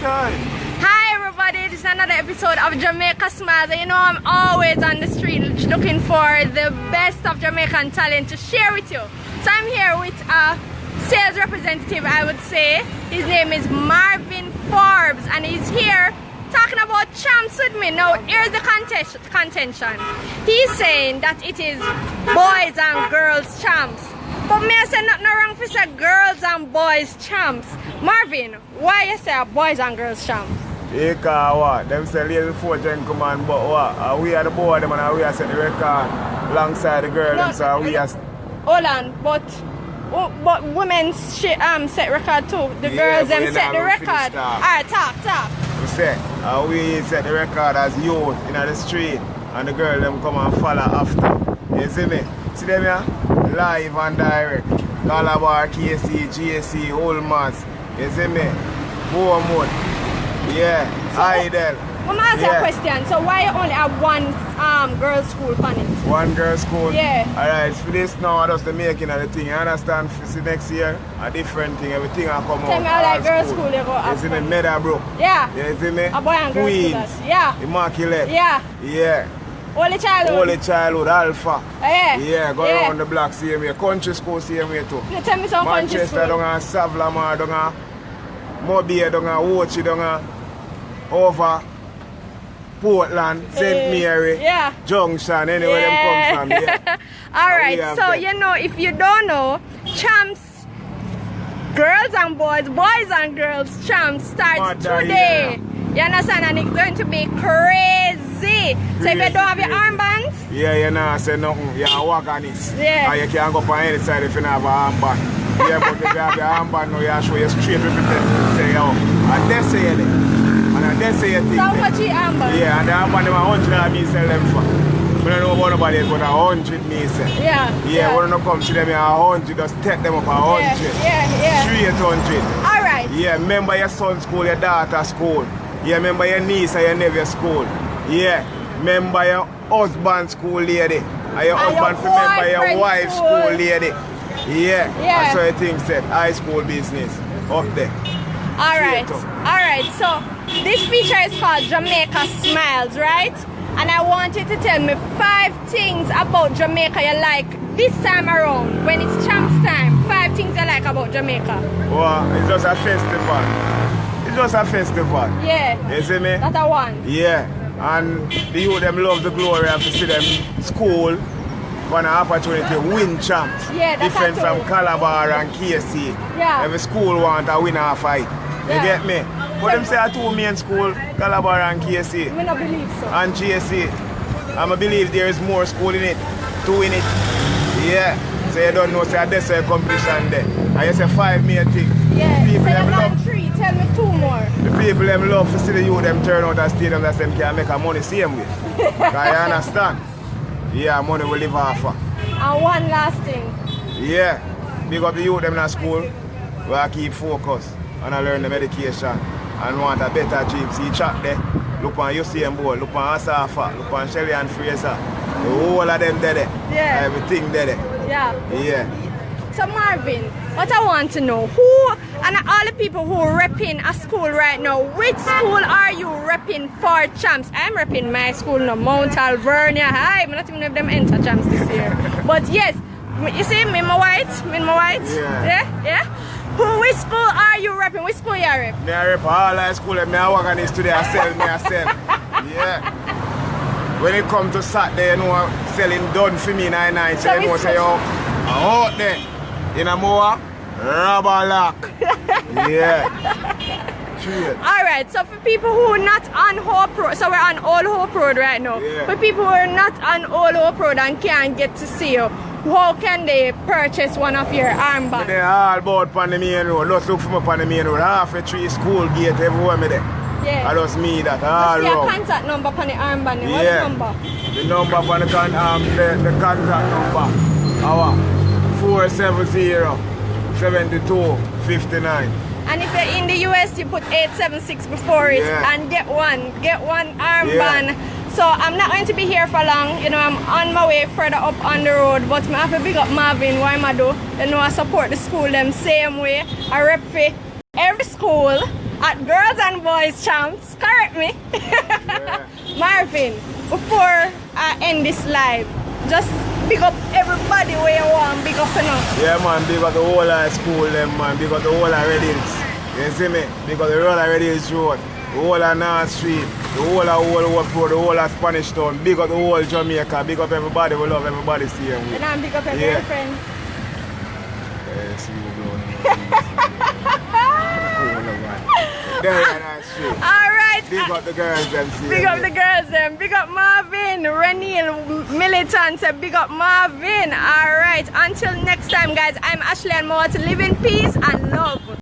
time. Hi everybody, this is another episode of Jamaica Smiles. And you know I'm always on the street looking for the best of Jamaican talent to share with you. So I'm here with a sales representative, I would say. His name is Marvin Forbes and he's here talking about champs with me. Now here's the contention. He's saying that it is boys and girls champs. But me I say nothing wrong for say girls and boys champs. Marvin, why you say boys and girls champs? Because what? Them say ladies before gentlemen, but what? We are the boy them and we are set the record alongside the girl them, so we are... Hold on, but women set record too. The girls them set the record. Alright, talk. We set the record as youth in the street and the girl them come and follow after. You see me? See them here? Live and direct. Calabar, KC, GSC, Holmans. You see me? Bournemouth. Yeah. Idle. I'm ask you a question. So why you only have one girls' school on it? One girls' school? Yeah. Alright, for this now, that's the making of the thing. You understand? For the next year, a different thing. Everything will come out. Tell me how like girls' school you go after. You see me? Meadowbrook. Yeah. You see me? A boy and girls Queens. school. Yeah. Immaculate. Yeah. Yeah. Only childhood, Alpha. Yeah. Yeah, go around the block, same way. Country school, same way too. You tell me some country school. Manchester, down on Savlamar, down on Mobile, down on Wochi, down on over Portland, St. Mary, Junction, anywhere them come from. Yeah. Alright, so you know, if you don't know, champs, girls and boys and girls champs starts today. You understand? And it's going to be crazy. So if you don't have your armbands, you know, say nothing. You walk on it. Yeah. And you can't go on any side if you don't have an armband. Yeah, but if you have your armband, now you show you straight representative. Say, yo, and they say it. And they say it. So much your armband? Yeah, and the armband, them 100 and me sell them for. I don't know about nobody else, but 100 me sell. Yeah, when you come to them, 100, just take them up 100. Yeah. 300. Alright. Yeah, remember your son's school, your daughter's school. Yeah, remember your niece and your nephew's school. Yeah, remember your husband's school lady. And your husband remember your wife's school lady. Yeah. That's what I think said. High school business. Up there. Alright, so this feature is called Jamaica Smiles, right? And I want you to tell me 5 things about Jamaica you like this time around when it's champs time. 5 things you like about Jamaica. Well, it's just a festival. It's just a festival. Yeah. You see me? That's a one. Yeah. And the youth them love the glory of to see them school for an opportunity to win champs. Yeah, that's different from Calabar and KC. Yeah. Every school want a winner a fight. You get me? But them say a 2 main school, Calabar and KC. I don't believe so. And GSC. I believe there is more school in it, 2 in it. Yeah. So you don't know, say that's a competition there. And you say 5 main thing. Yeah. People so you them love 3, tell me 2 more. The people them love to see the youth them turn out and stadium that them can make a money same way. Because you understand? Yeah, money will live off. And one last thing. Yeah. Big up the youth them in school. We have to keep focus and I learn the medication and want a better dream. See chat there. Look on Usain Bolt, look on Asafa, look on Ashleigh-Ann Fraser. The whole of them there. Yeah. Everything there. Yeah. So Marvin, what I want to know, who, and all the people who are repping a school right now, which school are you repping for champs? I'm repping my school now, Mount Alvernia. I'm not even have them enter champs this year. But yes, you see, me my white? Yeah? Which school are you repping? Which school you rep? Me I rep all high school, me I work on this today, I sell. Yeah. When it comes to Saturday, you know, selling done for me 99, so you know, say, yo, I'm out there. In a more rubber lock. Yeah. Alright, so for people who are not on Hope Road, so we're on Old Hope Road right now. Yeah. For people who are not on Old Hope Road and can't get to see you, how can they purchase one of your armbands? They're all about on the main road. Let's look for me on the main road. Half a tree, school gate, everywhere me there. Yeah. I just me that all see around. a contact number on the armband. What's the number? The number on the contact number. Our 470-7259. And if you're in the US, you put 876 before it and get one armband. So I'm not going to be here for long. You know, I'm on my way further up on the road, but I have to big up Marvin. Why am I do? You know, I support the school them same way. I rep for every school at Girls and Boys Champs. Correct me. Yeah. Marvin, before I end this live, just big up everybody where you want, big up enough. Yeah man, big up the whole of school them man, big up the whole of Reddings. You see me? Big up the road of Reddings Road, the whole of North Street, the whole of Old Road, the whole of Spanish Town, big up the whole Jamaica, big up everybody, we love everybody same way. And I'm big up every friend. Yeah, see you Alright. Big up the girls them. Big up the girls them. Big up Marvin, Renil, Militant, big up Marvin. Alright, until next time guys, I'm Ashleigh-Ann Mowatt. Live in peace and love.